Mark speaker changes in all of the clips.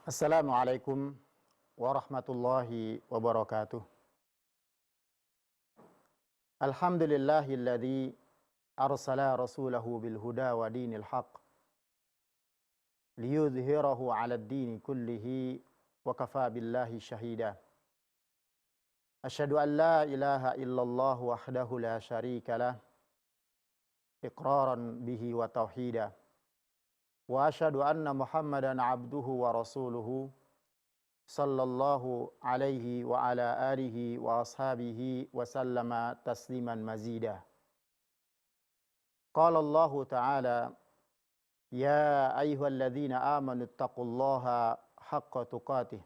Speaker 1: Assalamualaikum warahmatullahi wabarakatuh. Alhamdulillahilladzi arsala rasulahu bil huda wa dinil haq liyudhhirahu 'alad dini kullihi wa kafa billahi syahida. Asyhadu an la ilaha illallah wahdahu la syarika lah iqraran bihi wa tauhida. Wa asyhadu anna Muhammadan 'abduhu wa rasuluhu sallallahu alaihi wa ala alihi wa ashabihi wa sallama tasliman mazida. Qala Allah ta'ala, ya ayyuhalladzina amanu taqullaha haqqa tuqatih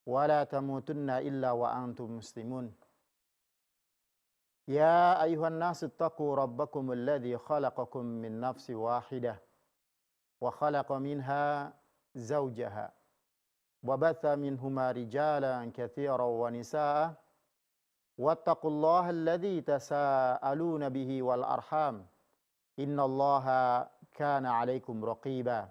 Speaker 1: wa la tamutunna illa wa antum muslimun. Ya ayyuhan nasu taqu rabbakumul ladzi khalaqakum min nafsin wahidah wa khalaqa minha zawjaha وبث منهما رجالا كثيرا ونساء واتقوا الله الذي تساءلون به والأرحام إن الله كان عليكم رقيبا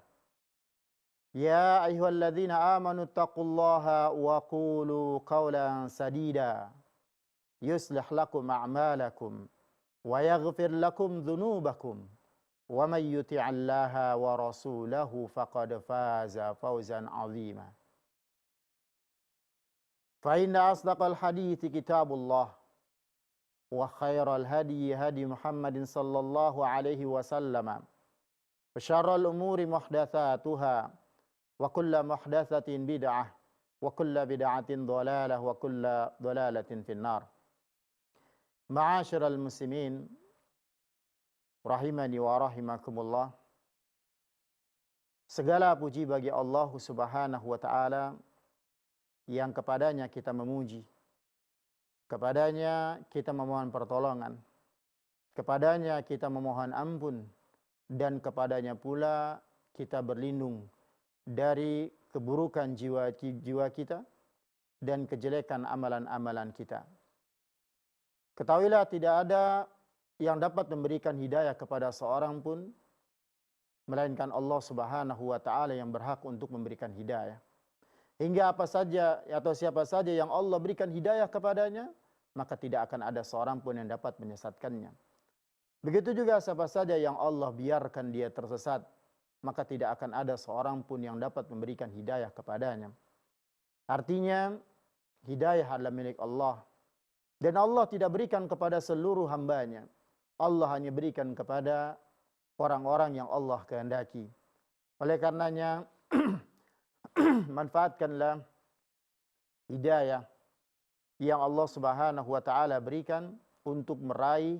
Speaker 1: يا أيها الذين آمنوا اتقوا الله وقولوا قولا سديدا يصلح لكم أعمالكم ويغفر لكم ذنوبكم ومن يطع الله ورسوله فقد فاز فوزا عظيما. فإن أصدق الحديث كتاب الله وخير الهدي هدي محمد صلى الله عليه وسلم وشر الأمور محدثاتها وكل محدثة بدعة وكل بدعة ضلالة وكل ضلالة في النار. معاشر المسلمين rahimani wa rahimakumullah. Segala puji bagi Allah Subhanahu wa taala yang kepadanya kita memuji, kepadanya kita memohon pertolongan, kepadanya kita memohon ampun, dan kepadanya pula kita berlindung dari keburukan jiwa-jiwa kita dan kejelekan amalan-amalan kita. Ketahuilah tidak ada yang dapat memberikan hidayah kepada seorang pun melainkan Allah Subhanahu wa taala yang berhak untuk memberikan hidayah. Hingga apa saja atau siapa saja yang Allah berikan hidayah kepadanya, maka tidak akan ada seorang pun yang dapat menyesatkannya. Begitu juga siapa saja yang Allah biarkan dia tersesat, maka tidak akan ada seorang pun yang dapat memberikan hidayah kepadanya. Artinya, hidayah adalah milik Allah. Dan Allah tidak berikan kepada seluruh hambanya. Allah hanya berikan kepada orang-orang yang Allah kehendaki. Oleh karenanya, manfaatkanlah hidayah yang Allah Subhanahu wa taala berikan untuk meraih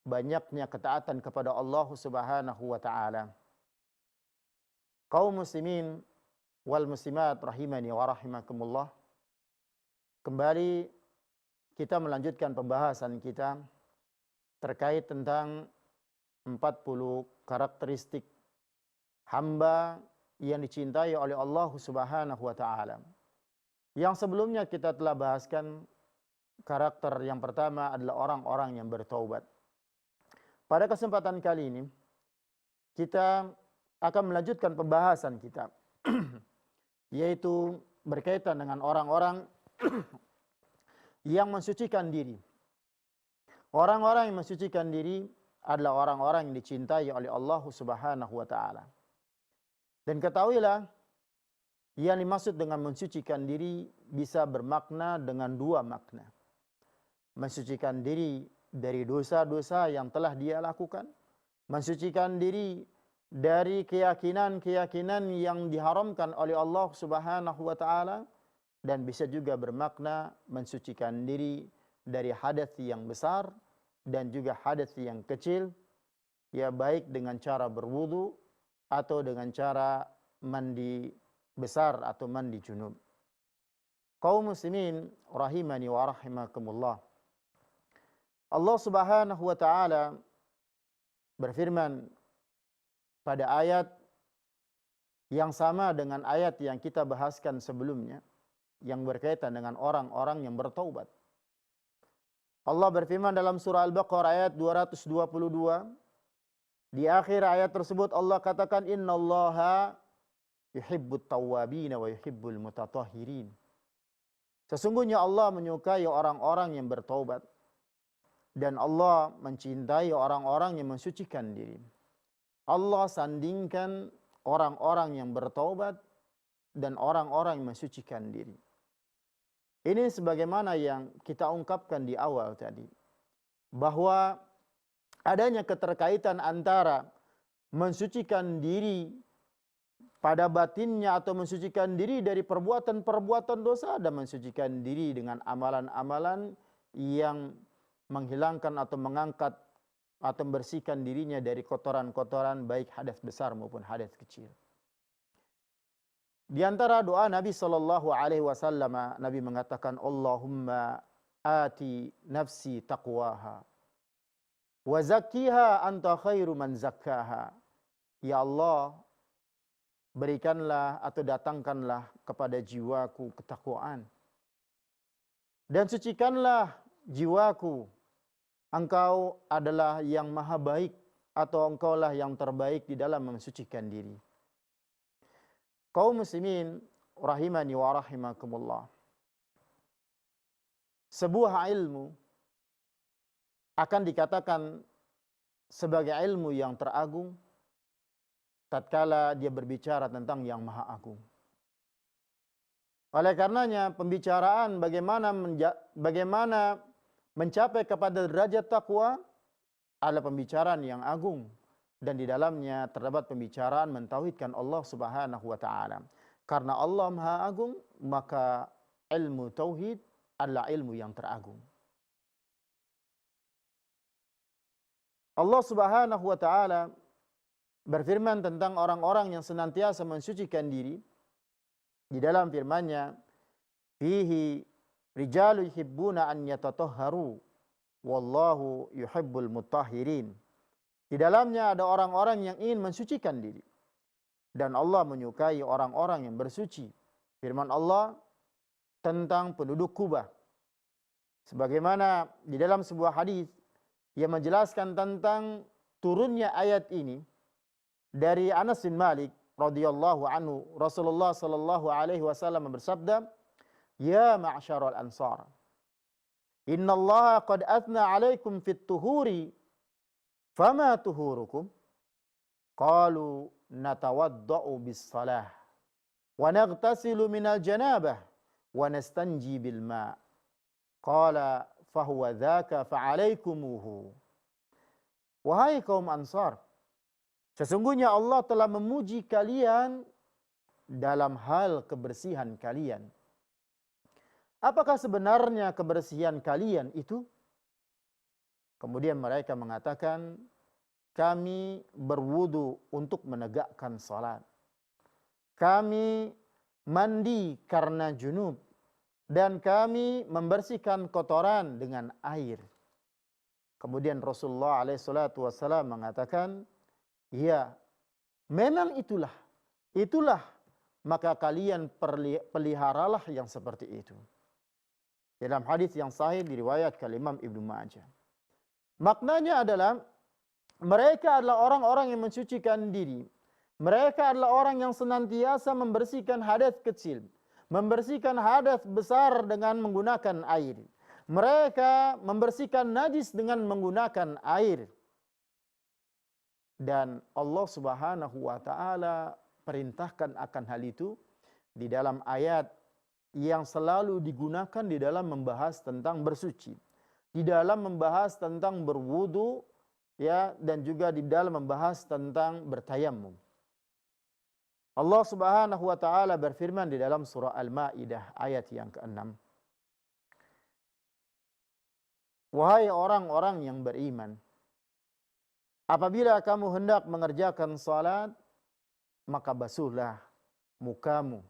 Speaker 1: banyaknya ketaatan kepada Allah Subhanahu wa taala. Kaum muslimin wal muslimat rahimani wa rahimakumullah. Kembali kita melanjutkan pembahasan kita terkait tentang 40 karakteristik hamba yang dicintai oleh Allah Subhanahu wa taala. Yang sebelumnya kita telah bahaskan karakter yang pertama adalah orang-orang yang bertaubat. Pada kesempatan kali ini kita akan melanjutkan pembahasan kita yaitu berkaitan dengan orang-orang yang mensucikan diri. Orang-orang yang mensucikan diri adalah orang-orang yang dicintai oleh Allah Subhanahu wa taala. Dan ketahuilah, yang dimaksud dengan mensucikan diri bisa bermakna dengan dua makna. Mensucikan diri dari dosa-dosa yang telah dia lakukan. Mensucikan diri dari keyakinan-keyakinan yang diharamkan oleh Allah Subhanahu wa taala. Dan bisa juga bermakna mensucikan diri dari hadas yang besar dan juga hadas yang kecil. Ya, baik dengan cara berwudu atau dengan cara mandi besar atau mandi junub. Kaum muslimin rahimani wa rahimakumullah. Allah Subhanahu wa taala berfirman pada ayat yang sama dengan ayat yang kita bahaskan sebelumnya yang berkaitan dengan orang-orang yang bertaubat. Allah berfirman dalam surah Al-Baqarah ayat 222. Di akhir ayat tersebut Allah katakan innallaha yuhibbut tawwabin wa yuhibbul mutatahhirin. Sesungguhnya Allah menyukai orang-orang yang bertaubat dan Allah mencintai orang-orang yang mensucikan diri. Allah sandingkan orang-orang yang bertaubat dan orang-orang yang mensucikan diri. Ini sebagaimana yang kita ungkapkan di awal tadi, bahwa adanya keterkaitan antara mensucikan diri pada batinnya atau mensucikan diri dari perbuatan-perbuatan dosa dan mensucikan diri dengan amalan-amalan yang menghilangkan atau mengangkat atau membersihkan dirinya dari kotoran-kotoran baik hadas besar maupun hadas kecil. Di antara doa Nabi SAW, Nabi mengatakan, Allahumma ati nafsi taqwaha wa zakkiha anta khairu man zakkaha. Ya Allah, berikanlah atau datangkanlah kepada jiwaku ketakwaan dan sucikanlah jiwaku. Engkau adalah yang maha baik atau engkaulah yang terbaik di dalam mensucikan diri. Kaum muslimin rahimani wa rahimakumullah. Sebuah ilmu akan dikatakan sebagai ilmu yang teragung tatkala dia berbicara tentang yang maha agung. Oleh karenanya pembicaraan bagaimana mencapai kepada derajat takwa adalah pembicaraan yang agung, dan di dalamnya terdapat pembicaraan mentauhidkan Allah Subhanahu wa taala. Karena Allah Maha Agung, maka ilmu tauhid adalah ilmu yang teragung. Allah Subhanahu wa taala berfirman tentang orang-orang yang senantiasa mensucikan diri di dalam firman-Nya, fihi rijalu yuhibbuna an yatatahharu wallahu yuhibbul mutahhirin. Di dalamnya ada orang-orang yang ingin mensucikan diri dan Allah menyukai orang-orang yang bersuci. Firman Allah tentang penduduk Kubah, sebagaimana di dalam sebuah hadis yang menjelaskan tentang turunnya ayat ini dari Anas bin Malik radhiyallahu anhu, Rasulullah sallallahu alaihi wasallam bersabda, "Ya ma'syaral ansar, innallaha qad athna 'alaikum fit tuhuri, fama tuhurukum?" Qalu natawadda'u bis salah wa naghtasilu minal janabah wa nastanji bil ma'. Qala fahuwa dzaka fa'alaikumuhu. Wahai kaum Ansar, sesungguhnya Allah telah memuji kalian dalam hal kebersihan kalian. Apakah sebenarnya kebersihan kalian itu? Kemudian mereka mengatakan, kami berwudu untuk menegakkan salat. Kami mandi karena junub. Dan kami membersihkan kotoran dengan air. Kemudian Rasulullah SAW mengatakan, ya, memang itulah. Maka kalian peliharalah yang seperti itu. Dalam hadis yang sahih diriwayatkan Imam Ibnu Majah. Maknanya adalah mereka adalah orang-orang yang mensucikan diri. Mereka adalah orang yang senantiasa membersihkan hadas kecil, membersihkan hadas besar dengan menggunakan air. Mereka membersihkan najis dengan menggunakan air. Dan Allah Subhanahu wa taala perintahkan akan hal itu di dalam ayat yang selalu digunakan di dalam membahas tentang bersuci, di dalam membahas tentang berwudu, ya, dan juga di dalam membahas tentang bertayamum. Allah Subhanahu wa taala berfirman di dalam surah Al-Maidah ayat yang ke-6. Wahai orang-orang yang beriman, apabila kamu hendak mengerjakan salat, maka basuhlah mukamu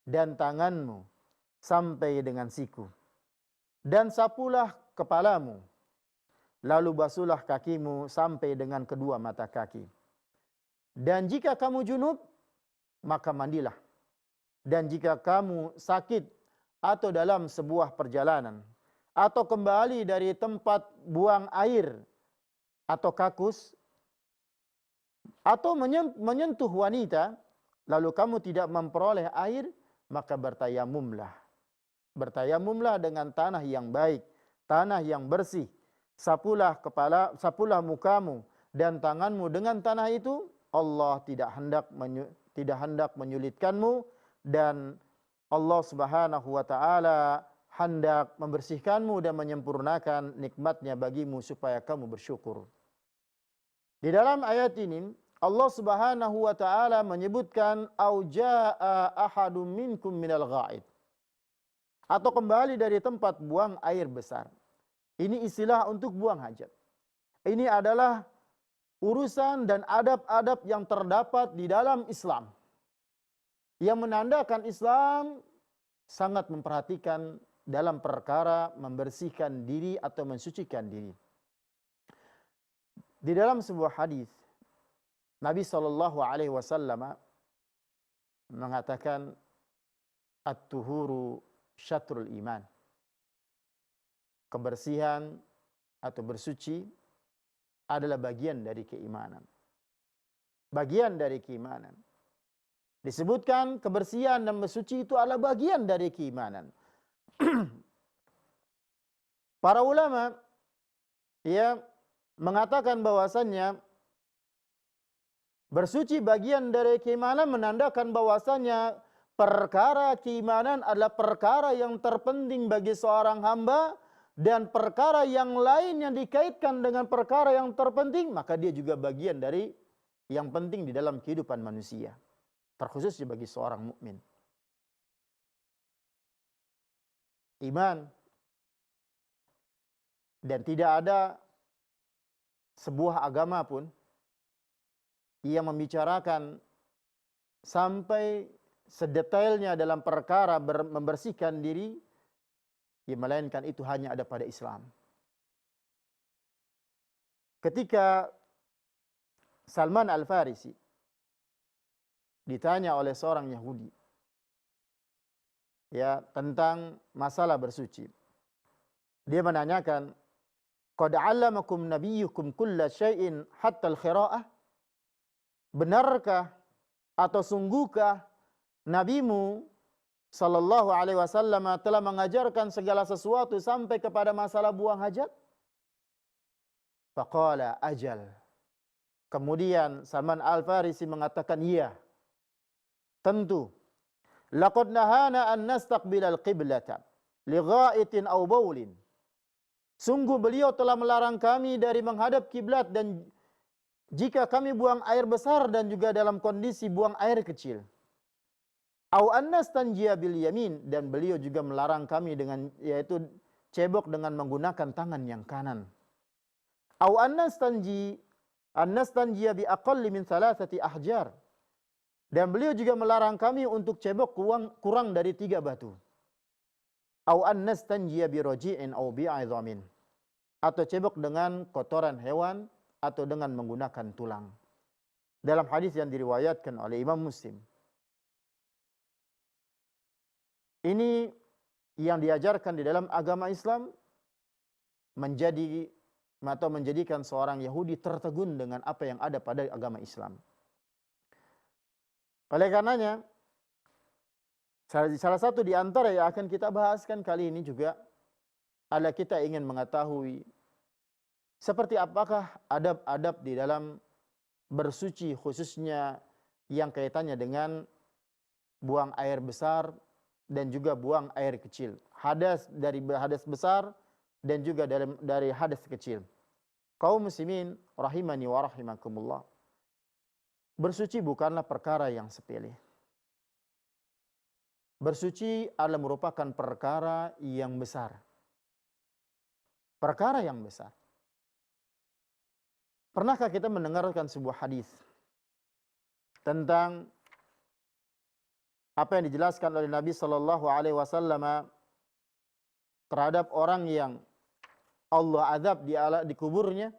Speaker 1: dan tanganmu sampai dengan siku, dan sapulah kepalamu, lalu basuhlah kakimu sampai dengan kedua mata kaki. Dan jika kamu junub, maka mandilah. Dan jika kamu sakit atau dalam sebuah perjalanan, atau kembali dari tempat buang air atau kakus, atau menyentuh wanita, lalu kamu tidak memperoleh air, maka bertayamumlah. Bertayamumlah dengan tanah yang baik, tanah yang bersih. Sapulah mukamu dan tanganmu dengan tanah itu. Allah tidak hendak menyulitkanmu, dan Allah Subhanahu wa taala hendak membersihkanmu dan menyempurnakan nikmatnya bagimu supaya kamu bersyukur. Di dalam ayat ini Allah Subhanahu wa taala menyebutkan au jaa ahadum minkum minal ghaid, atau kembali dari tempat buang air besar. Ini istilah untuk buang hajat. Ini adalah urusan dan adab-adab yang terdapat di dalam Islam, yang menandakan Islam sangat memperhatikan dalam perkara membersihkan diri atau mensucikan diri. Di dalam sebuah hadis Nabi SAW mengatakan at-tuhuru syatrul iman. Kebersihan atau bersuci adalah bagian dari keimanan. Bagian dari keimanan. Disebutkan kebersihan dan bersuci itu adalah bagian dari keimanan. Para ulama mengatakan bahwasannya bersuci bagian dari keimanan, menandakan bahwasannya perkara keimanan adalah perkara yang terpenting bagi seorang hamba, dan perkara yang lain yang dikaitkan dengan perkara yang terpenting, maka dia juga bagian dari yang penting di dalam kehidupan manusia, terkhususnya bagi seorang mukmin. Iman, dan tidak ada sebuah agama pun yang membicarakan sampai sedetailnya dalam perkara membersihkan diri, melainkan itu hanya ada pada Islam. Ketika Salman Al-Farisi ditanya oleh seorang Yahudi tentang masalah bersuci, dia menanyakan, qad 'allamakum nabiyyukum kulla syai'in hatta al-qira'ah? Benarkah atau sungguhkah nabimu sallallahu alaihi wasallam telah mengajarkan segala sesuatu sampai kepada masalah buang hajat? Faqala ajal. Kemudian Salman Al-Farisi mengatakan, iya, tentu. Laqad nahana an nastaqbilal qiblata li ghaitin aw baulin. Sungguh beliau telah melarang kami dari menghadap kiblat, dan jika kami buang air besar dan juga dalam kondisi buang air kecil. Au annastanjiya bil yamin, dan beliau juga melarang kami dengan yaitu cebok dengan menggunakan tangan yang kanan. Au annastanjiya bi aqalli min thalathati ahjar, dan beliau juga melarang kami untuk cebok kurang dari 3 batu. Au annastanjiya bi raji'in au bi'idhamin, atau cebok dengan kotoran hewan atau dengan menggunakan tulang. Dalam hadis yang diriwayatkan oleh Imam Muslim. Ini yang diajarkan di dalam agama Islam menjadikan seorang Yahudi tertegun dengan apa yang ada pada agama Islam. Oleh karenanya, salah satu di antara yang akan kita bahaskan kali ini juga adalah kita ingin mengetahui seperti apakah adab-adab di dalam bersuci, khususnya yang kaitannya dengan buang air besar dan juga buang air kecil. Hadas dari hadas besar dan juga dari hadas kecil. Kaum muslimin rahimani wa rahimakumullah. Bersuci bukanlah perkara yang sepele. Bersuci adalah merupakan perkara yang besar. Perkara yang besar. Pernahkah kita mendengarkan sebuah hadis tentang apa yang dijelaskan oleh Nabi sallallahu alaihi wasallam terhadap orang yang Allah azab di kuburnya?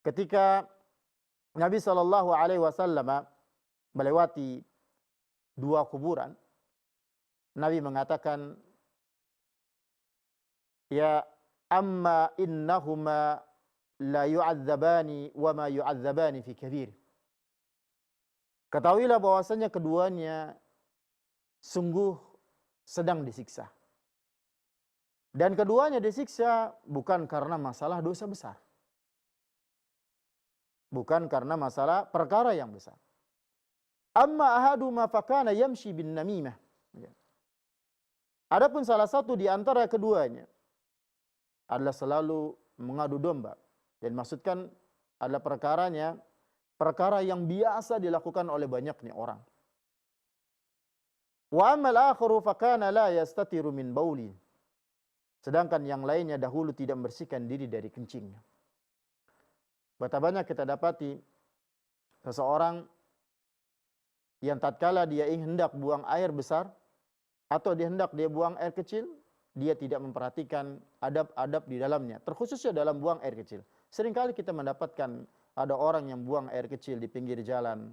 Speaker 1: Ketika Nabi sallallahu alaihi wasallam melewati 2 kuburan, Nabi mengatakan, ya amma innahuma la yu'adzabani wa ma yu'adzabani fi kabir. ketahuilah bahwasanya keduanya sungguh sedang disiksa. Dan keduanya disiksa bukan karena masalah dosa besar. Bukan karena masalah perkara yang besar. Amma ahaduma fakana yamshi bin namimah. Adapun salah satu di antara keduanya adalah selalu mengadu domba. Dan maksudkan adalah perkara yang biasa dilakukan oleh banyaknya orang. Wa ammal akharu fakana la yastatiru min bauli. Sedangkan yang lainnya dahulu tidak membersihkan diri dari kencingnya. Betapa banyak kita dapati seseorang yang tatkala dia hendak buang air besar atau dia hendak buang air kecil, dia tidak memperhatikan adab-adab di dalamnya, terkhususnya dalam buang air kecil. Seringkali kita mendapatkan ada orang yang buang air kecil di pinggir jalan,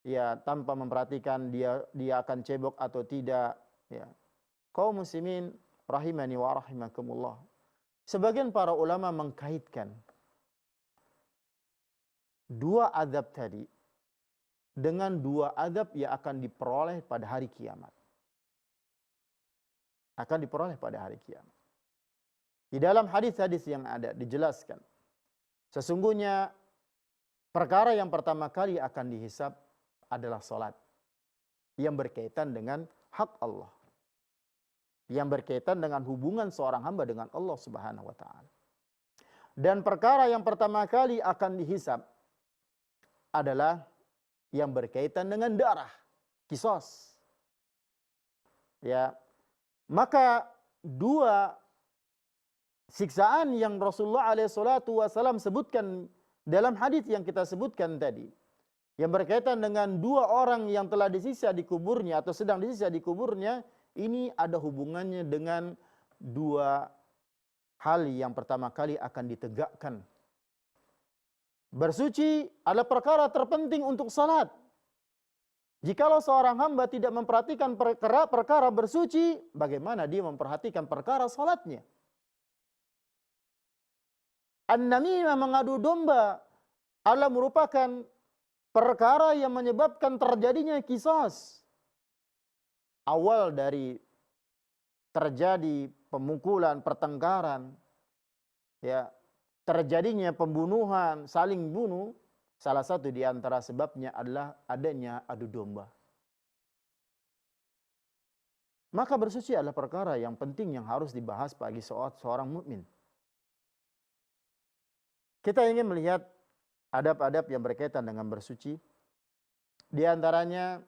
Speaker 1: ya tanpa memperhatikan dia akan cebok atau tidak, ya. Kaum muslimin rahimani wa rahimakumullah. Sebagian para ulama mengkaitkan dua azab tadi dengan dua azab yang akan diperoleh pada hari kiamat. Akan diperoleh pada hari kiamat. Di dalam hadis-hadis yang ada dijelaskan, sesungguhnya perkara yang pertama kali akan dihisab adalah salat yang berkaitan dengan hak Allah, yang berkaitan dengan hubungan seorang hamba dengan Allah Subhanahu wa taala. Dan perkara yang pertama kali akan dihisab adalah yang berkaitan dengan darah, qisas. Ya. Maka dua siksaan yang Rasulullah SAW sebutkan dalam hadis yang kita sebutkan tadi, yang berkaitan dengan dua orang yang telah disiksa di kuburnya atau sedang disiksa di kuburnya, ini ada hubungannya dengan dua hal yang pertama kali akan ditegakkan. Bersuci adalah perkara terpenting untuk salat. Jikalau seorang hamba tidak memperhatikan perkara bersuci, bagaimana dia memperhatikan perkara salatnya? An-namimah, mengadu domba, adalah merupakan perkara yang menyebabkan terjadinya qisas. Awal dari terjadi pemukulan, pertengkaran, ya, terjadinya pembunuhan, saling bunuh, salah satu di antara sebabnya adalah adanya adu domba. Maka bersuci adalah perkara yang penting yang harus dibahas bagi seorang mukmin. Kita ingin melihat adab-adab yang berkaitan dengan bersuci. Di antaranya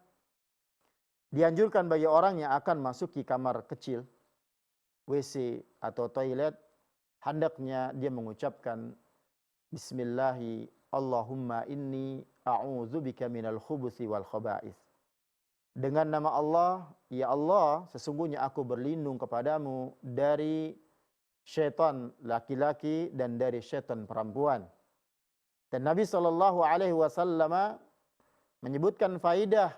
Speaker 1: dianjurkan bagi orang yang akan masuki kamar kecil, WC atau toilet, hendaknya dia mengucapkan Bismillahi Allahumma inni a'udzubika minal khubuthi wal khaba'ith. Dengan nama Allah, ya Allah, sesungguhnya aku berlindung kepadamu dari syaitan laki-laki dan dari syaitan perempuan. Dan Nabi SAW menyebutkan faidah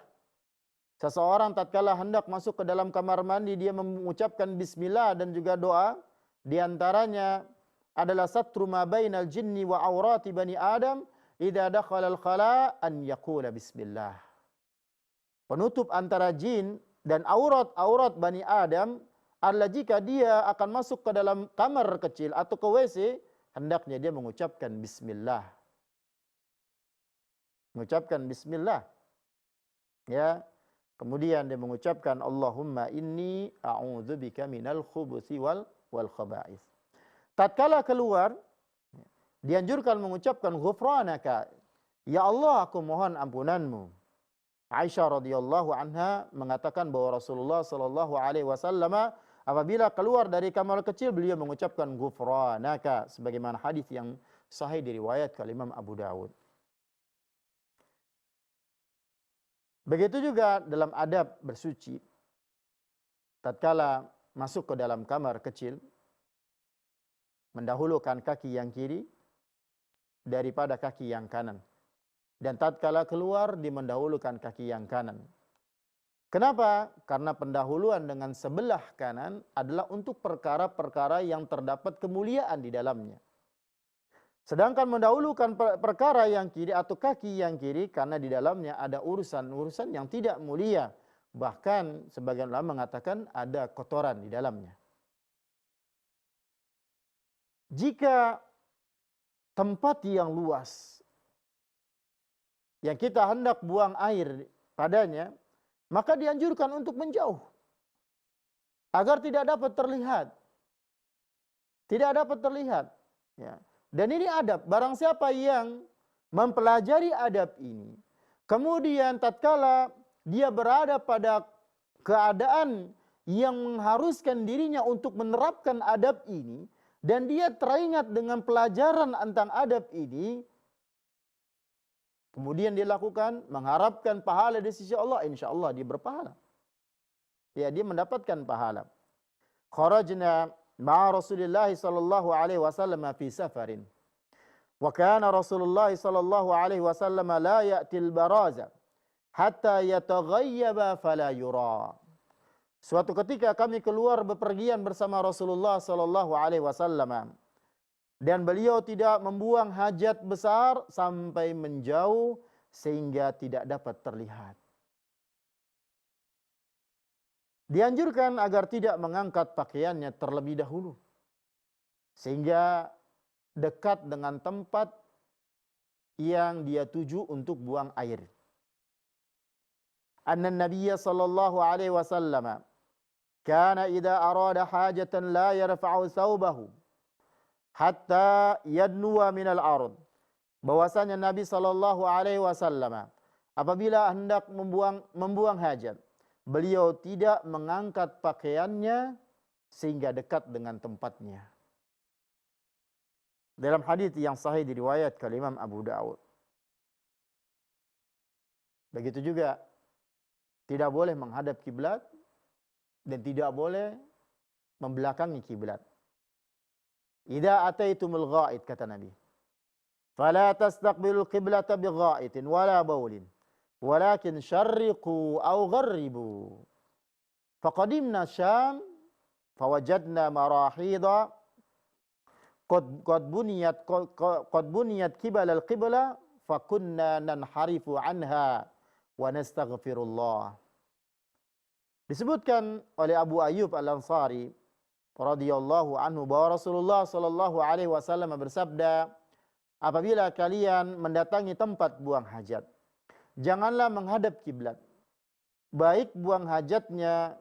Speaker 1: seseorang tatkala hendak masuk ke dalam kamar mandi, dia mengucapkan bismillah dan juga doa. Di antaranya adalah satru ma bainal jinni wa aurati bani Adam idza dakhala al-khala an yaqula bismillah. Penutup antara jin dan aurat bani Adam adalah jika dia akan masuk ke dalam kamar kecil atau ke WC, hendaknya dia mengucapkan bismillah. Mengucapkan bismillah. Ya. Kemudian dia mengucapkan Allahumma inni a'udzubika minal khubuthi wal khaba'ith. Tatkala keluar, dianjurkan mengucapkan ghufranaka, ya Allah, aku mohon ampunanmu. Aisyah radhiyallahu anha mengatakan bahwa Rasulullah sallallahu alaihi wasallam apabila keluar dari kamar kecil, beliau mengucapkan ghufranaka, sebagaimana hadis yang sahih diriwayatkan oleh Imam Abu Dawud. Begitu juga dalam adab bersuci, tatkala masuk ke dalam kamar kecil, mendahulukan kaki yang kiri daripada kaki yang kanan. Dan tatkala keluar, mendahulukan kaki yang kanan. Kenapa? Karena pendahuluan dengan sebelah kanan adalah untuk perkara-perkara yang terdapat kemuliaan di dalamnya. Sedangkan mendahulukan perkara yang kiri atau kaki yang kiri karena di dalamnya ada urusan-urusan yang tidak mulia. Bahkan sebagian ulama mengatakan ada kotoran di dalamnya. Jika tempat yang luas yang kita hendak buang air padanya, maka dianjurkan untuk menjauh agar tidak dapat terlihat. Tidak dapat terlihat. Ya. Dan ini adab. Barang siapa yang mempelajari adab ini, kemudian tatkala dia berada pada keadaan yang mengharuskan dirinya untuk menerapkan adab ini, dan dia teringat dengan pelajaran tentang adab ini, kemudian dia lakukan, mengharapkan pahala di sisi Allah, insya Allah dia berpahala. Ya, dia mendapatkan pahala. Kharajna ma'a Rasulullah sallallahu alaihi wasallam fi safarin. Wa kana Rasulullah sallallahu alaihi wasallam la ya'til baraza hatta yataghayyaba fala yura. Suatu ketika kami keluar bepergian bersama Rasulullah sallallahu alaihi wasallam, dan beliau tidak membuang hajat besar sampai menjauh sehingga tidak dapat terlihat. Dianjurkan agar tidak mengangkat pakaiannya terlebih dahulu, sehingga dekat dengan tempat yang dia tuju untuk buang air. Anna Nabiyya sallallahu alaihi wasallam kana idza arada hajatan la yarfa'u thawbahu hatta yadnuwa minal ard. Bahwasanya Nabi sallallahu alaihi wasallam apabila hendak membuang hajat, beliau tidak mengangkat pakaiannya sehingga dekat dengan tempatnya. Dalam hadis yang sahih diriwayatkan Imam Abu Dawud. Begitu juga tidak boleh menghadap kiblat dan tidak boleh membelakangi kiblat. Idza ataitumul ghaid, kata Nabi, fala tastaqbilul qiblata bighaitin wala baulin, walakin syarriqu aw gharribu. Faqadimna Syam fawajadna marahida qad buniyat qibala al-qibla fakunna nanharifu anha wa nastaghfirullah. Disebutkan oleh Abu Ayyub Al-Ansari radhiyallahu anhu bahwa Rasulullah sallallahu alaihi wasallam bersabda, apabila kalian mendatangi tempat buang hajat, janganlah menghadap kiblat. Baik buang hajatnya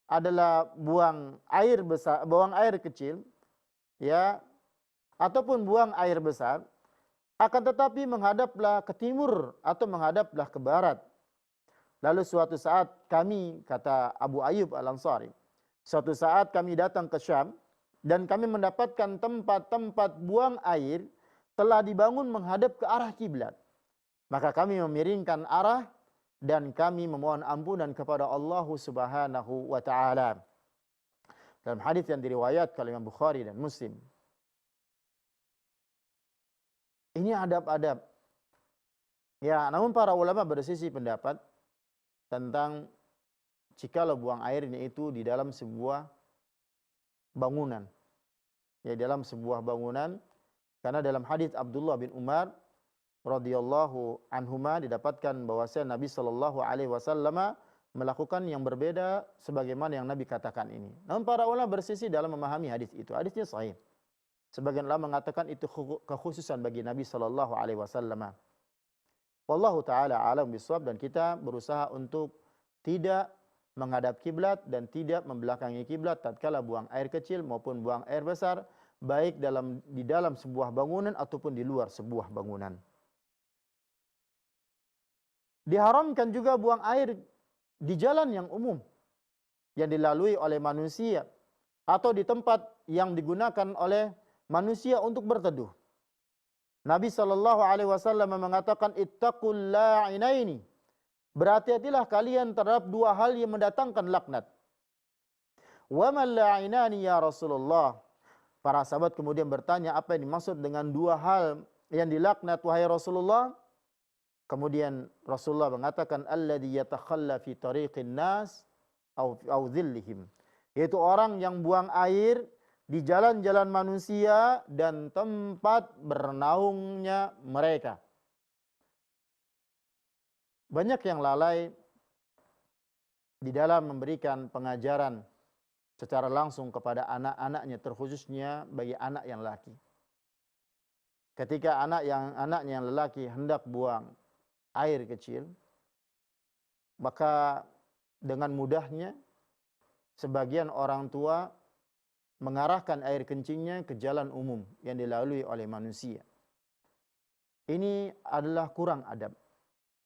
Speaker 1: adalah buang air besar, buang air kecil, ya, ataupun buang air besar, akan tetapi menghadaplah ke timur atau menghadaplah ke barat. Lalu suatu saat kami, kata Abu Ayyub Al-Ansari, suatu saat kami datang ke Syam dan kami mendapatkan tempat-tempat buang air telah dibangun menghadap ke arah kiblat. Maka kami memiringkan arah dan kami memohon ampunan kepada Allah Subhanahu wa taala. Dalam hadis yang diriwayatkan oleh Imam Bukhari dan Muslim. Ini adab-adab. Ya, namun para ulama bersisi pendapat tentang jikalau buang airnya itu di dalam sebuah bangunan. Ya, dalam sebuah bangunan, karena dalam hadis Abdullah bin Umar radhiyallahu anhuma didapatkan bahwasanya Nabi sallallahu alaihi wasallam melakukan yang berbeda sebagaimana yang Nabi katakan ini. Namun para ulama bersisi dalam memahami hadis itu. Hadisnya sahih. Sebagian ulama mengatakan itu kekhususan bagi Nabi sallallahu alaihi wasallam. Wallahu taala alam bisawab, dan kita berusaha untuk tidak menghadap kiblat dan tidak membelakangi kiblat tatkala buang air kecil maupun buang air besar, baik di dalam sebuah bangunan ataupun di luar sebuah bangunan. Diharamkan juga buang air di jalan yang umum yang dilalui oleh manusia atau di tempat yang digunakan oleh manusia untuk berteduh. Nabi sallallahu alaihi wasallam mengatakan ittaqul la'inaini. Berhati-hatilah kalian terhadap dua hal yang mendatangkan laknat. Wa man la'inani ya Rasulullah? Para sahabat kemudian bertanya, apa yang dimaksud dengan dua hal yang dilaknat wahai Rasulullah? Kemudian Rasulullah mengatakan alladzi yatakhalla fi tariqin nas au dhillihim. Yaitu orang yang buang air di jalan-jalan manusia dan tempat bernaungnya mereka. Banyak yang lalai di dalam memberikan pengajaran secara langsung kepada anak-anaknya, terkhususnya bagi anak yang laki. Ketika anaknya yang lelaki hendak buang air kecil, maka dengan mudahnya sebagian orang tua mengarahkan air kencingnya ke jalan umum yang dilalui oleh manusia. Ini adalah kurang adab.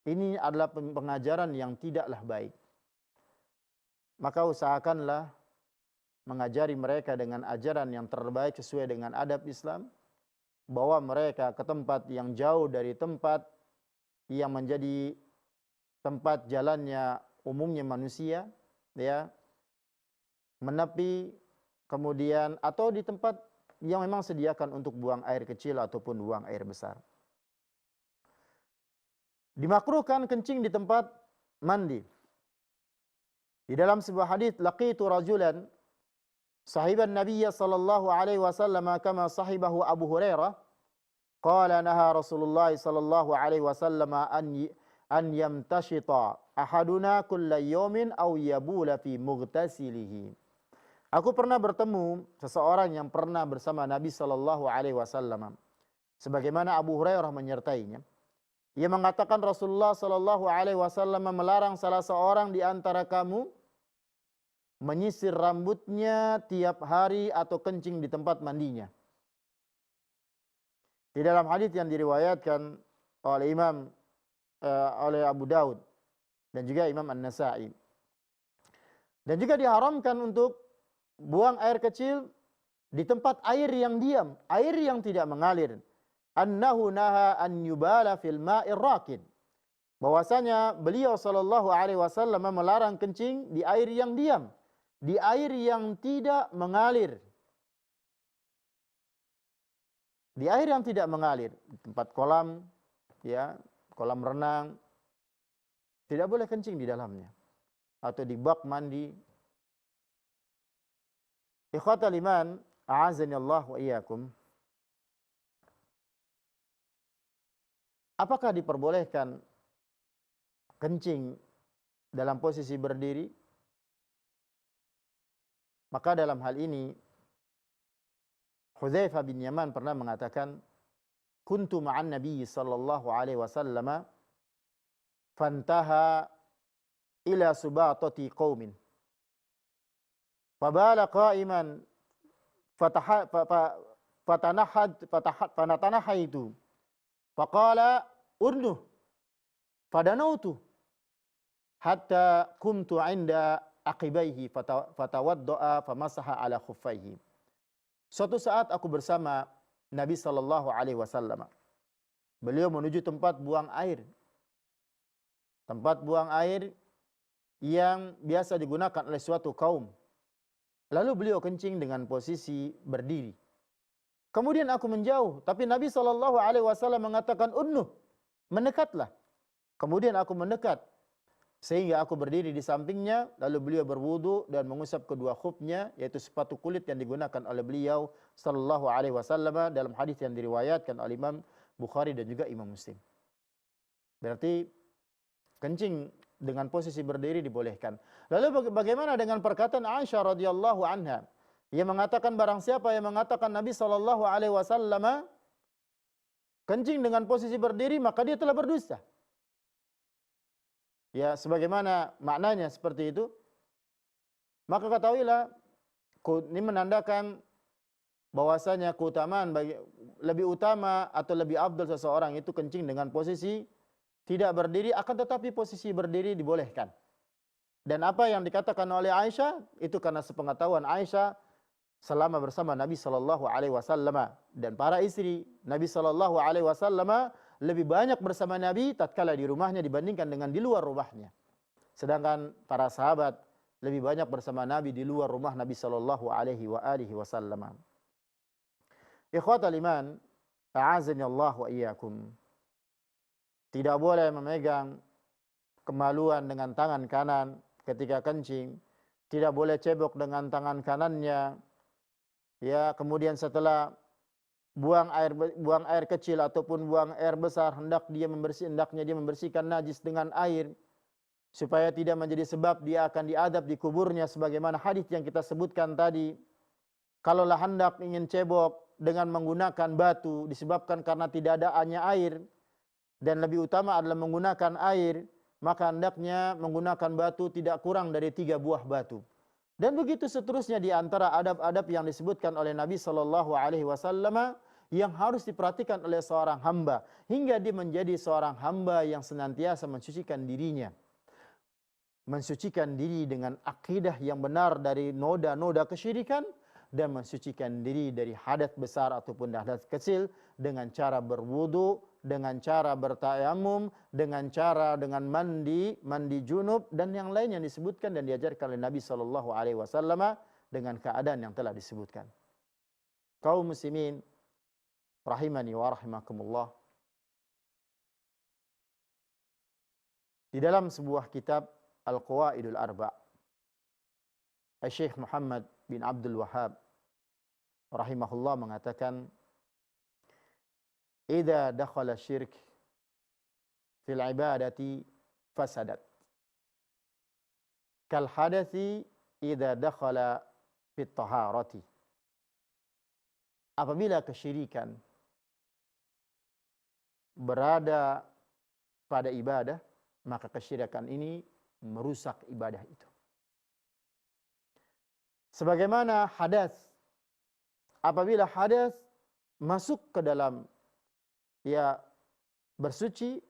Speaker 1: Ini adalah pengajaran yang tidaklah baik. Maka usahakanlah mengajari mereka dengan ajaran yang terbaik sesuai dengan adab Islam, bawa mereka ke tempat yang jauh dari tempat yang menjadi tempat jalannya umumnya manusia, ya, menepi, kemudian atau di tempat yang memang sediakan untuk buang air kecil ataupun buang air besar. Dimakruhkan kencing di tempat mandi. Di dalam sebuah hadis, laqitu rajulan sahiban Nabiy sallallahu alaihi wasallam kama sahibahu Abu Hurairah, qala naha Rasulullah sallallahu alaihi wasallam an yamtashita ahaduna kulla yawmin aw yabula fi mughtasilihi. Aku pernah bertemu seseorang yang pernah bersama Nabi sallallahu alaihi wasallam, sebagaimana Abu Hurairah menyertainya. Ia mengatakan Rasulullah sallallahu alaihi wasallam melarang salah seorang di antara kamu menyisir rambutnya tiap hari atau kencing di tempat mandinya. Di dalam hadis yang diriwayatkan oleh oleh Abu Daud dan juga Imam An-Nasa'i. Dan juga diharamkan untuk buang air kecil di tempat air yang diam, air yang tidak mengalir. Annahu naha an yubala fil ma'ir raqid. Bahwasanya beliau sallallahu alaihi wasallam melarang kencing di air yang diam, di air yang tidak mengalir. Di air yang tidak mengalir, di tempat kolam, ya, kolam renang, tidak boleh kencing di dalamnya, atau di bak mandi. Ikhwatal iman, a'azani Allah wa iyyakum. Apakah diperbolehkan kencing dalam posisi berdiri? Maka dalam hal ini Hudzaifah bin Yaman pernah mengatakan, kuntu ma'an Nabi sallallahu alaihi wasallam fantaha ila subatati qaumin fabala qa'iman fatanahaitu faqala urnuh fadanautu hatta kumtu 'inda aqibaihi fatawadda'a famasaha ala khuffaihi. Suatu saat aku bersama Nabi sallallahu alaihi wasallam. Beliau menuju tempat buang air. Tempat buang air yang biasa digunakan oleh suatu kaum. Lalu beliau kencing dengan posisi berdiri. Kemudian aku menjauh, tapi Nabi sallallahu alaihi wasallam mengatakan unnuh, mendekatlah. Kemudian aku mendekat sehingga aku berdiri di sampingnya, lalu beliau berwudu dan mengusap kedua khufnya, yaitu sepatu kulit yang digunakan oleh beliau sallallahu alaihi wasallam dalam hadis yang diriwayatkan oleh Imam Bukhari dan juga Imam Muslim. Berarti kencing dengan posisi berdiri dibolehkan. Lalu bagaimana dengan perkataan Aisyah radhiyallahu anha? Ia mengatakan barang siapa yang mengatakan Nabi sallallahu alaihi wasallam kencing dengan posisi berdiri, maka dia telah berdusta. Ya, sebagaimana maknanya seperti itu, maka ketahuilah ini menandakan bahwasanya keutamaan lebih utama atau lebih afdal seseorang itu kencing dengan posisi tidak berdiri, akan tetapi posisi berdiri dibolehkan. Dan apa yang dikatakan oleh Aisyah itu karena sepengetahuan Aisyah selama bersama Nabi sallallahu alaihi wasallam, dan para istri Nabi sallallahu alaihi wasallam lebih banyak bersama Nabi tatkala di rumahnya dibandingkan dengan di luar rumahnya. Sedangkan para sahabat lebih banyak bersama Nabi di luar rumah Nabi sallallahu alaihi wasallam. Ikhwatal iman, a'azani Allah wa iyyakum. Tidak boleh memegang kemaluan dengan tangan kanan ketika kencing, tidak boleh cebok dengan tangan kanannya. Ya, kemudian setelah buang air kecil ataupun buang air besar, hendaknya dia membersihkan najis dengan air supaya tidak menjadi sebab dia akan diadab di kuburnya, sebagaimana hadis yang kita sebutkan tadi. Kalaulah hendak ingin cebok dengan menggunakan batu disebabkan karena tidak ada air dan lebih utama adalah menggunakan air, maka hendaknya menggunakan batu tidak kurang dari 3 buah batu. Dan begitu seterusnya di antara adab-adab yang disebutkan oleh Nabi sallallahu alaihi wasallam yang harus diperhatikan oleh seorang hamba hingga dia menjadi seorang hamba yang senantiasa mensucikan dirinya. Mensucikan diri dengan akidah yang benar dari noda-noda kesyirikan dan mensucikan diri dari hadas besar ataupun hadas kecil dengan cara berwudu, dengan cara bertayamum, dengan mandi junub dan yang lain yang disebutkan dan diajarkan oleh Nabi sallallahu alaihi wasallam dengan keadaan yang telah disebutkan. Kaum muslimin rahimani wa rahimakumullah. Di dalam sebuah kitab Al-Qawaidul Arba', Syekh Muhammad bin Abdul Wahhab rahimahullah mengatakan, "Idza dakhala syirk fil ibadati fasadat. Kal hadathi idza dakhala fit taharati." Apabila kesyirikan berada pada ibadah, maka kesyirikan ini merusak ibadah itu. Sebagaimana hadas, apabila hadas masuk ke dalam bersuci,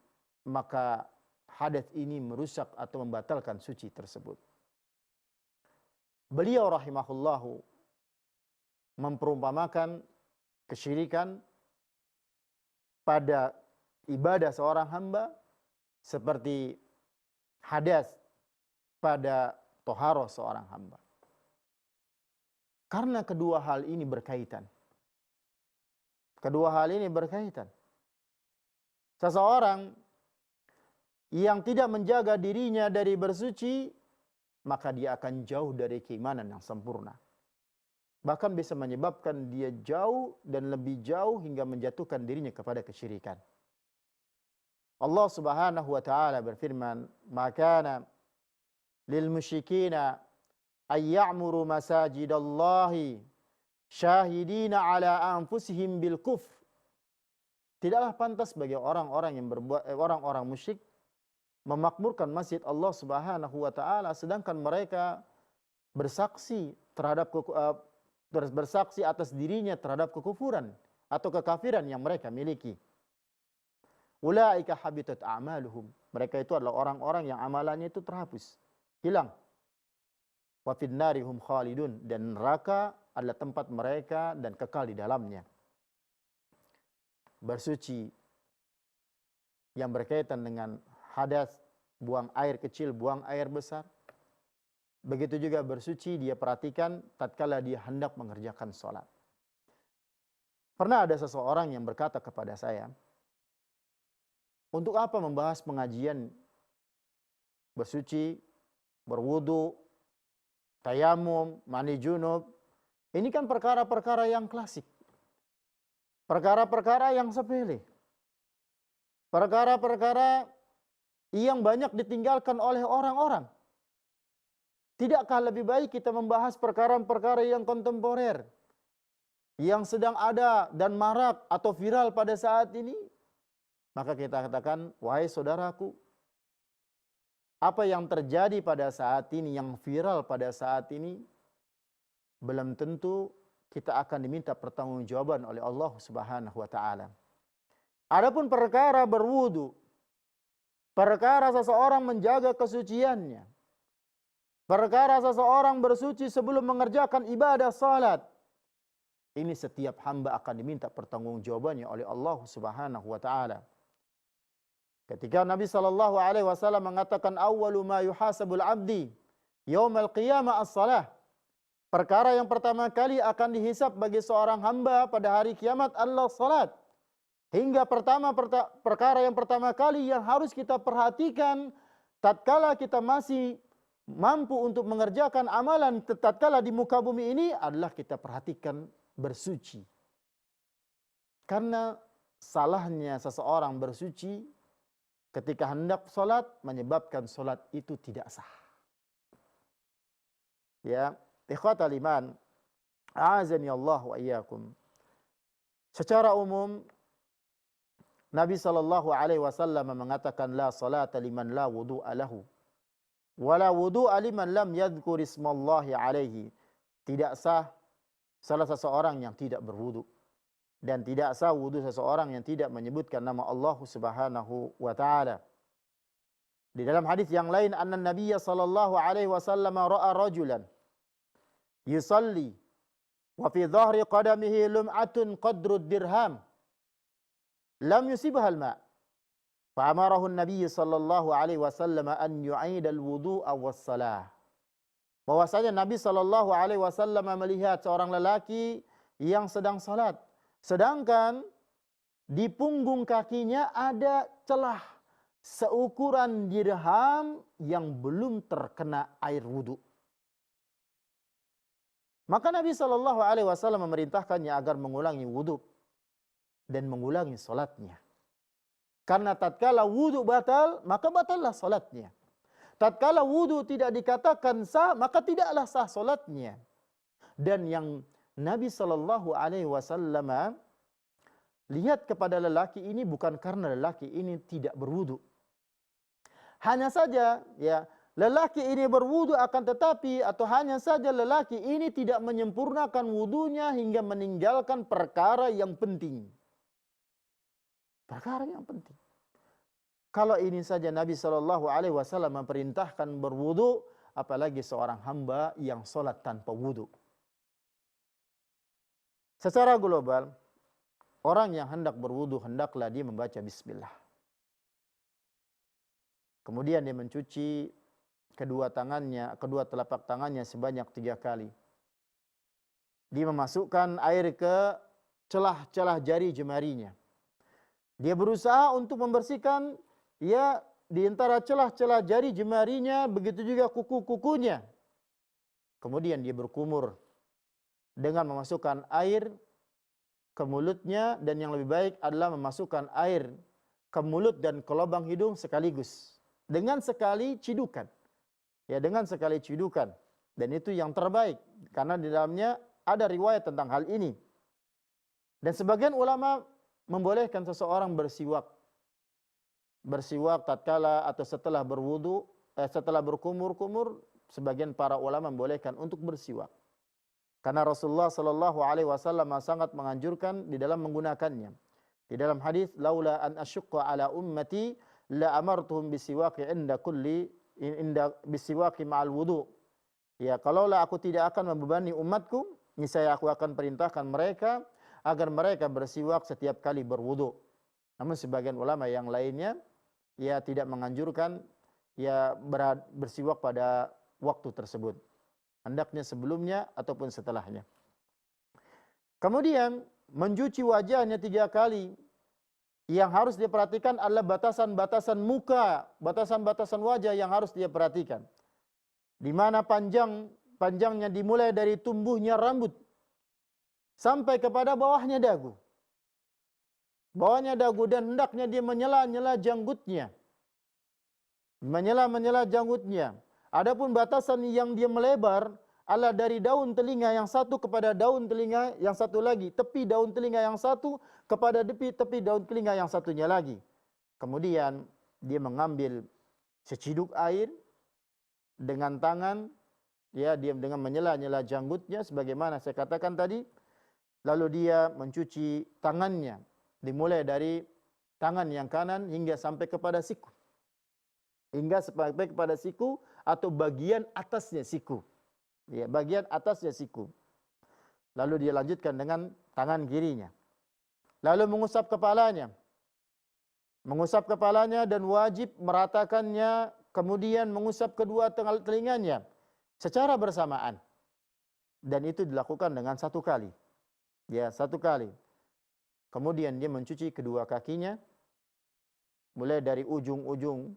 Speaker 1: maka hadas ini merusak atau membatalkan suci tersebut. Beliau rahimahullahu memperumpamakan kesyirikan pada ibadah seorang hamba seperti hadas pada toharoh seorang hamba. Karena kedua hal ini berkaitan. Kedua hal ini berkaitan. Seseorang yang tidak menjaga dirinya dari bersuci, maka dia akan jauh dari keimanan yang sempurna. Bahkan bisa menyebabkan dia jauh dan lebih jauh hingga menjatuhkan dirinya kepada kesyirikan. Allah Subhanahu wa taala berfirman, "Maka lil musyrikina ay ya'muru masajidallahi syahidina ala anfusihim bil kufr." Tidaklah pantas bagi orang-orang musyrik memakmurkan masjid Allah Subhanahu wa taala sedangkan mereka bersaksi atas dirinya terhadap kekufuran atau kekafiran yang mereka miliki. Ulaika habitat a'maluhum. Mereka itu adalah orang-orang yang amalannya itu terhapus, hilang. Wa fin narihum khalidun, dan neraka adalah tempat mereka dan kekal di dalamnya. Bersuci yang berkaitan dengan hadas, buang air kecil, buang air besar. Begitu juga bersuci dia perhatikan tatkala dia hendak mengerjakan sholat. Pernah ada seseorang yang berkata kepada saya, "Untuk apa membahas pengajian bersuci, berwudu, tayamum, mandi junub? Ini kan perkara-perkara yang klasik. Perkara-perkara yang sepele. Perkara-perkara yang banyak ditinggalkan oleh orang-orang. Tidakkah lebih baik kita membahas perkara-perkara yang kontemporer, yang sedang ada dan marak atau viral pada saat ini?" Maka kita katakan, wahai saudaraku, apa yang terjadi pada saat ini, yang viral pada saat ini, belum tentu kita akan diminta pertanggungjawaban oleh Allah Subhanahu wa taala. Adapun perkara berwudu, perkara seseorang menjaga kesuciannya, perkara seseorang bersuci sebelum mengerjakan ibadah salat, ini setiap hamba akan diminta pertanggungjawabannya oleh Allah Subhanahu wa taala. Ketika Nabi sallallahu alaihi wasallam mengatakan awwalu ma yuhasabul abdi yaumal qiyamah as-salah. Perkara yang pertama kali akan dihisab bagi seorang hamba pada hari kiamat adalah salat. Hingga perkara yang pertama kali yang harus kita perhatikan tatkala kita masih mampu untuk mengerjakan amalan tatkala di muka bumi ini adalah kita perhatikan bersuci. Karena salahnya seseorang bersuci ketika hendak sholat menyebabkan sholat itu tidak sah. Ya, ikhwatal iman, a'azani Allah wa iyyakum. Secara umum Nabi SAW mengatakan la salata liman la wudu'a lahu wa la wudu'a liman lam yadhkur ismallahi alaihi. Tidak sah salah seseorang yang tidak berwudu, dan tidak sah wudu seseorang yang tidak menyebutkan nama Allah Subhanahu wa taala. Di dalam hadis yang lain, anna Nabiy sallallahu alaihi wasallam ra'a rajulan yusalli wa fi dhahri qadamihi lum'atun qadru dirham lam yusibha al-ma'. Fa'amarahu an-nabiy sallallahu alaihi wasallam an yu'ida al-wudu'a was-salah. Bahwasanya Nabi sallallahu alaihi wasallam melihat seorang lelaki yang sedang salat, sedangkan di punggung kakinya ada celah seukuran dirham yang belum terkena air wudu. Maka Nabi SAW memerintahkannya agar mengulangi wudu dan mengulangi salatnya. Karena tatkala wudu batal, maka batallah salatnya. Tatkala wudu tidak dikatakan sah, maka tidaklah sah salatnya. Dan yang Nabi SAW lihat kepada lelaki ini bukan karena lelaki ini tidak berwudu. Hanya saja ya, lelaki ini berwudu akan tetapi atau hanya saja lelaki ini tidak menyempurnakan wudunya hingga meninggalkan perkara yang penting. Perkara yang penting. Kalau ini saja Nabi SAW memerintahkan berwudu, apalagi seorang hamba yang sholat tanpa wudu. Secara global, orang yang hendak berwudu hendaklah dia membaca bismillah. Kemudian dia mencuci kedua telapak tangannya sebanyak 3 kali. Dia memasukkan air ke celah-celah jari jemarinya. Dia berusaha untuk membersihkan ya di antara celah-celah jari jemarinya, begitu juga kuku-kukunya. Kemudian dia berkumur dengan memasukkan air ke mulutnya, dan yang lebih baik adalah memasukkan air ke mulut dan ke lubang hidung sekaligus. Dengan sekali cidukan. Ya, dengan sekali cidukan. Dan itu yang terbaik. Karena di dalamnya ada riwayat tentang hal ini. Dan sebagian ulama membolehkan seseorang bersiwak. Bersiwak tatkala atau setelah berwudu, setelah berkumur-kumur, sebagian para ulama membolehkan untuk bersiwak. Karena Rasulullah SAW sangat menganjurkan di dalam menggunakannya. Di dalam hadis, laula an asyqa ala ummati la amartuhum bisiwaki bisiwaki ma'al wudu. Ya, kalaulah aku tidak akan membebani umatku, niscaya aku akan perintahkan mereka agar mereka bersiwak setiap kali berwudu. Namun sebagian ulama yang lainnya ya tidak menganjurkan ya bersiwak pada waktu tersebut. Hendaknya sebelumnya ataupun setelahnya. Kemudian mencuci wajahnya 3 kali. Yang harus diperhatikan adalah batasan-batasan muka, batasan-batasan wajah yang harus dia perhatikan. Di mana panjangnya dimulai dari tumbuhnya rambut sampai kepada bawahnya dagu. Bawahnya dagu, dan hendaknya dia menyela-nyela janggutnya. Menyela-nyela janggutnya. Adapun batasan yang dia melebar adalah dari daun telinga yang satu kepada daun telinga yang satu lagi, tepi daun telinga yang satu kepada tepi daun telinga yang satunya lagi. Kemudian dia mengambil seciduk air dengan tangan, ya, dia dengan menyela-nyela janggutnya sebagaimana saya katakan tadi. Lalu dia mencuci tangannya, dimulai dari tangan yang kanan hingga sampai kepada siku. Hingga sampai kepada siku atau bagian atasnya siku. Ya, bagian atasnya siku. Lalu dia lanjutkan dengan tangan kirinya. Lalu mengusap kepalanya. Mengusap kepalanya dan wajib meratakannya, kemudian mengusap kedua telinganya secara bersamaan. Dan itu dilakukan dengan 1 kali. Ya, 1 kali. Kemudian dia mencuci kedua kakinya, mulai dari ujung-ujung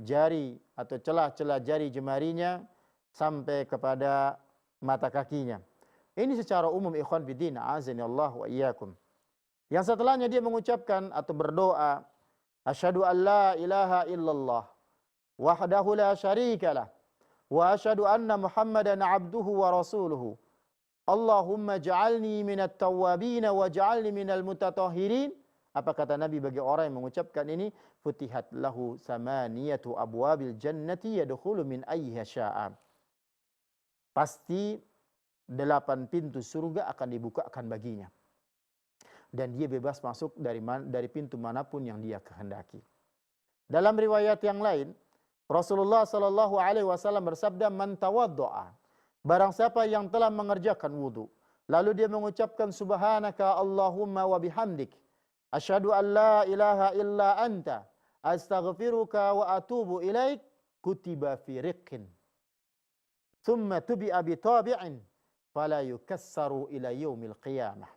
Speaker 1: jari atau celah-celah jari jemarinya sampai kepada mata kakinya. Ini secara umum ikhwan fiddin, azani Allah wa iyyakum. Yang setelahnya dia mengucapkan atau berdoa, asyhadu an la ilaha illallah wahdahu la syarikalah wa asyhadu anna Muhammadan abduhu wa rasuluhu. Allahumma ja'alni minat tawwabin wa ja'alni minal mutatahhirin. Apa kata Nabi bagi orang yang mengucapkan ini? Futihat lahu samaniyatu abwabil jannati yadkhulu min ayyiha syaa. Pasti 8 pintu surga akan dibukakan baginya. Dan dia bebas masuk dari pintu manapun yang dia kehendaki. Dalam riwayat yang lain, Rasulullah sallallahu alaihi wasallam bersabda, "Man tawaddoa." Barang siapa yang telah mengerjakan wudu, lalu dia mengucapkan subhanaka Allahumma wa bihamdik, asyhadu an la ilaha illa anta, astaghfiruka wa atubu ilaik, kutiba fi riqqin. Thumma tubi'a bi tabi'in fala yukassaru ila yaumil qiyamah.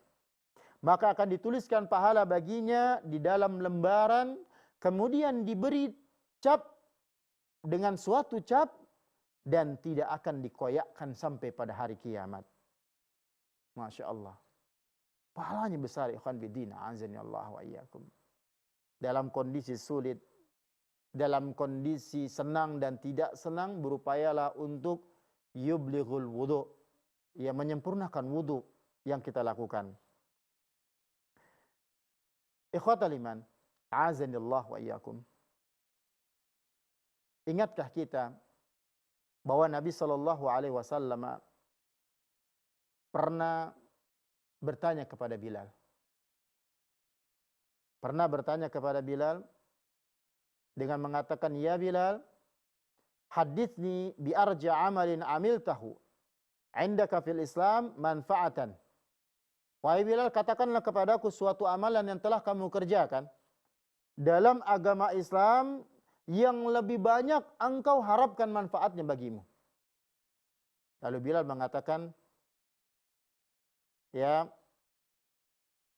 Speaker 1: Maka akan dituliskan pahala baginya di dalam lembaran, kemudian diberi cap dengan suatu cap dan tidak akan dikoyakkan sampai pada hari kiamat. Masya Allah. Pahalanya besar ikhwan fiddin, azani Allah wa iyyakum. Dalam kondisi sulit, dalam kondisi senang dan tidak senang, berupayalah untuk yublighul wudu, ya, menyempurnakan wudu yang kita lakukan. Ikhwatal iman, azani Allah wa iyyakum. Ingatkah kita bahwa Nabi sallallahu alaihi wasallam pernah bertanya kepada Bilal. Pernah bertanya kepada Bilal dengan mengatakan, "Ya Bilal, hadithni bi arja amalin amiltahu indaka fil Islam manfaatan." Wahai Bilal, katakanlah kepadaku suatu amalan yang telah kamu kerjakan dalam agama Islam yang lebih banyak engkau harapkan manfaatnya bagimu. Lalu Bilal mengatakan,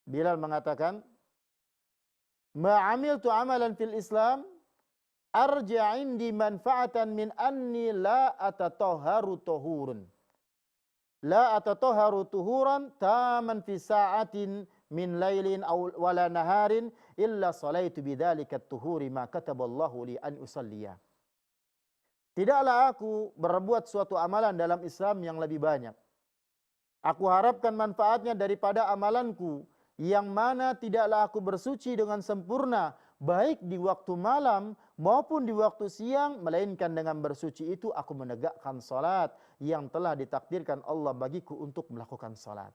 Speaker 1: Bilal mengatakan, "Ma amiltu amalan fil Islam arja indi manfaatan min anni la atatahharu tuhurun. La atatahharu tuhuran taman fi sa'atin min lailin aw wala naharin illa salaitu bidzalika at-tuhuri ma kataballahu li an usalliya." Tidaklah aku berbuat suatu amalan dalam Islam yang lebih banyak. Aku harapkan manfaatnya daripada amalanku yang mana tidaklah aku bersuci dengan sempurna baik di waktu malam maupun di waktu siang, melainkan dengan bersuci itu aku menegakkan salat yang telah ditakdirkan Allah bagiku untuk melakukan salat.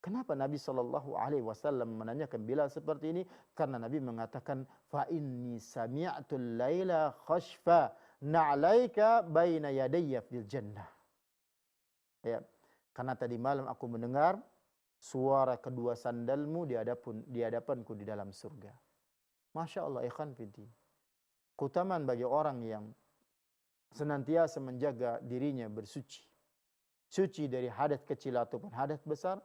Speaker 1: Kenapa Nabi sallallahu alaihi wasallam menanyakan Bilal seperti ini? Karena Nabi mengatakan, "Fa inni sami'tul laila khashfa na'laika baina yadayya fil jannah." Ya, karena tadi malam aku mendengar suara kedua sandalmu di hadapanku di dalam surga. Masya Allah, ikhwan fiddin. Keutamaan bagi orang yang senantiasa menjaga dirinya bersuci. Suci dari hadas kecil ataupun hadas besar,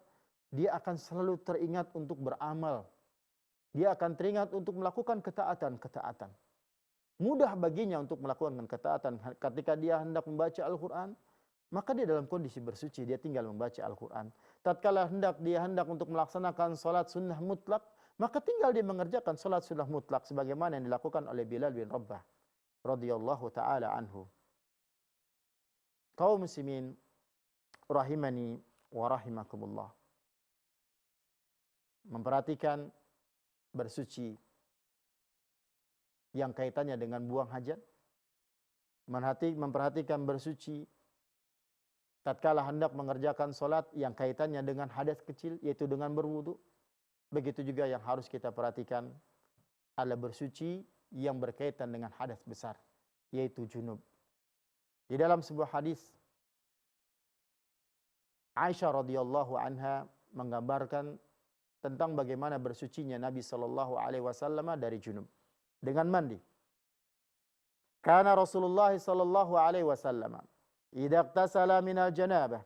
Speaker 1: dia akan selalu teringat untuk beramal. Dia akan teringat untuk melakukan ketaatan-ketaatan. Mudah baginya untuk melakukan ketaatan ketika dia hendak membaca Al-Quran, maka dia dalam kondisi bersuci, dia tinggal membaca Al-Quran. Tatkala dia hendak untuk melaksanakan salat sunnah mutlak, maka tinggal dia mengerjakan salat sunnah mutlak sebagaimana yang dilakukan oleh Bilal bin Rabah radhiyallahu taala anhu. Kaum muslimin rahimani wa rahimakumullah. Memperhatikan bersuci yang kaitannya dengan buang hajat, memperhatikan bersuci tatkala hendak mengerjakan salat yang kaitannya dengan hadas kecil, yaitu dengan berwudu. Begitu juga yang harus kita perhatikan adalah bersuci yang berkaitan dengan hadas besar, yaitu junub. Di dalam sebuah hadis, Aisyah radhiyallahu anha menggambarkan tentang bagaimana bersucinya Nabi sallallahu alaihi wasallam dari junub dengan mandi. Kana Rasulullah sallallahu alaihi wasallam idza ightasala minal janabah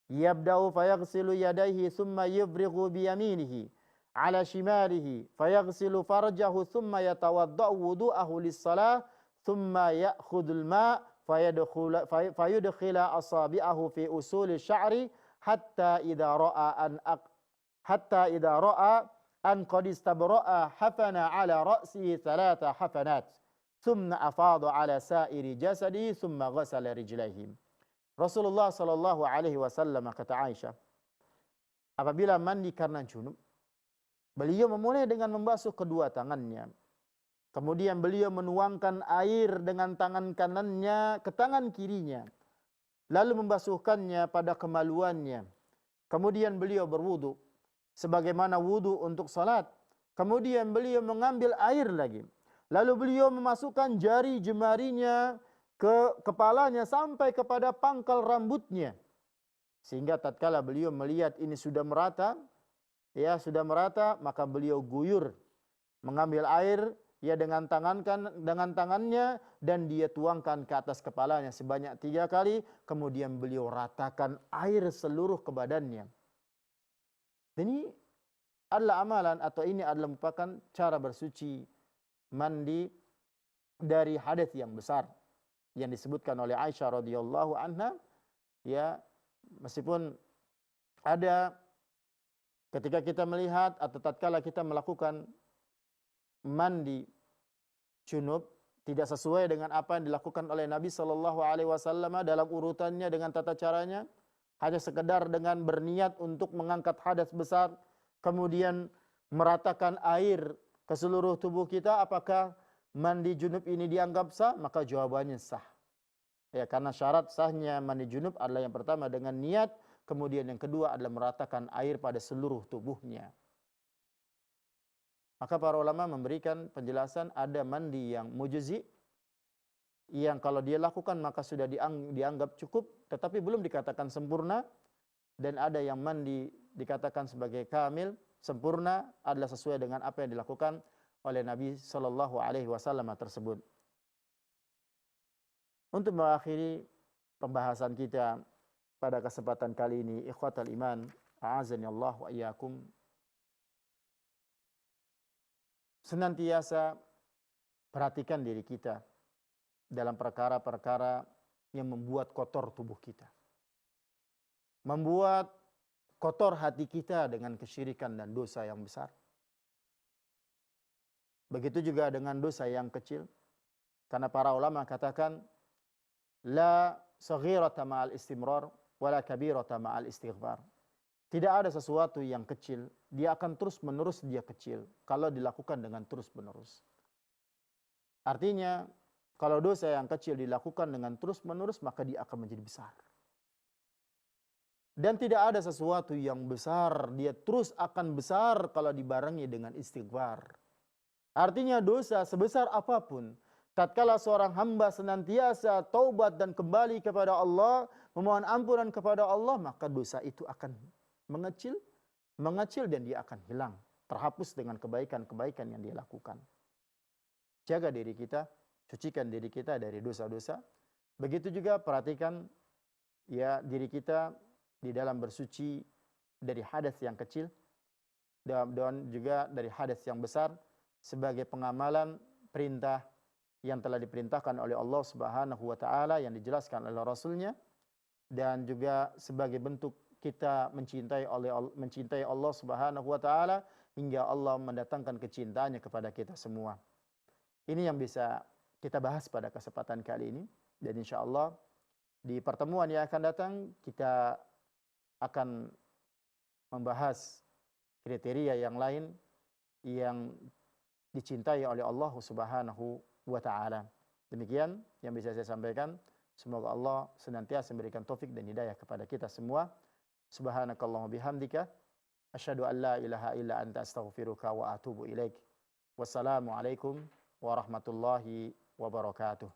Speaker 1: yabda'u fayaghsilu yadayhi thumma yufrighu bi yaminihi ala shimalihi fayaghsilu farjahu thumma yatawadda'u wudu'ahu lis-salah thumma ya'khudul ma' fayudkhila asabi'ahu fi usuli sya'ri hatta idza ra'a an hatta idza ra'a an qad istabra'a hafana ala ra'sihi thalatha hafanat thumma afadha ala sa'iri jasadi thumma ghasala rijlaihi. Rasulullah sallallahu alaihi wasallam, kata Aisyah, apabila mandi karena junub, beliau memulai dengan membasuh kedua tangannya. Kemudian beliau menuangkan air dengan tangan kanannya ke tangan kirinya, lalu membasuhkannya pada kemaluannya. Kemudian beliau berwudu sebagaimana wudu untuk salat. Kemudian beliau mengambil air lagi, lalu beliau memasukkan jari jemarinya ke kepalanya sampai kepada pangkal rambutnya, sehingga tatkala beliau melihat ini sudah merata, maka beliau guyur mengambil air dengan tangannya dan dia tuangkan ke atas kepalanya sebanyak 3 kali. Kemudian beliau ratakan air seluruh ke badannya. Ini adalah amalan, atau ini adalah merupakan cara bersuci mandi dari hadas yang besar yang disebutkan oleh Aisyah radhiyallahu anha. Meskipun ada ketika kita melihat atau tatkala kita melakukan mandi junub tidak sesuai dengan apa yang dilakukan oleh Nabi sallallahu alaihi wasallam dalam urutannya dengan tata caranya, hanya sekedar dengan berniat untuk mengangkat hadas besar kemudian meratakan air ke seluruh tubuh kita, apakah mandi junub ini dianggap sah? Maka jawabannya sah. Karena syarat sahnya mandi junub adalah yang pertama dengan niat, kemudian yang kedua adalah meratakan air pada seluruh tubuhnya. Maka para ulama memberikan penjelasan, ada mandi yang mujzi, yang kalau dia lakukan maka sudah dianggap cukup, tetapi belum dikatakan sempurna. Dan ada yang mandi dikatakan sebagai kamil, sempurna, adalah sesuai dengan apa yang dilakukan oleh Nabi sallallahu alaihi wasallam tersebut. Untuk mengakhiri pembahasan kita pada kesempatan kali ini, ikhwatal iman, a'azani Allah wa iyyakum, senantiasa perhatikan diri kita dalam perkara-perkara yang membuat kotor tubuh kita, membuat kotor hati kita dengan kesyirikan dan dosa yang besar. Begitu juga dengan dosa yang kecil, karena para ulama katakan la saghirata ma'al istimrar wala kabirata ma'al istighfar. Tidak ada sesuatu yang kecil, dia akan terus-menerus dia kecil kalau dilakukan dengan terus-menerus. Artinya, kalau dosa yang kecil dilakukan dengan terus-menerus, maka dia akan menjadi besar. Dan tidak ada sesuatu yang besar, dia terus akan besar kalau dibarengi dengan istighfar. Artinya dosa sebesar apapun, tatkala seorang hamba senantiasa taubat dan kembali kepada Allah, memohon ampunan kepada Allah, maka dosa itu akan mengecil dan dia akan hilang, terhapus dengan kebaikan-kebaikan yang dia lakukan. Jaga diri kita, sucikan diri kita dari dosa-dosa. Begitu juga perhatikan diri kita di dalam bersuci dari hadas yang kecil dan juga dari hadas yang besar sebagai pengamalan perintah yang telah diperintahkan oleh Allah Subhanahu wa taala, yang dijelaskan oleh Rasulnya, dan juga sebagai bentuk kita mencintai Allah Subhanahu wa taala hingga Allah mendatangkan kecintaannya kepada kita semua. Ini yang bisa kita bahas pada kesempatan kali ini, dan insyaallah di pertemuan yang akan datang kita akan membahas kriteria yang lain yang dicintai oleh Allah Subhanahu wa taala. Demikian yang bisa saya sampaikan. Semoga Allah senantiasa memberikan taufik dan hidayah kepada kita semua. Subhanakallahumma bihamdika asyhadu an la ilaha illa anta astaghfiruka wa atubu ilaik. Wassalamualaikum warahmatullahi wabarakatuh.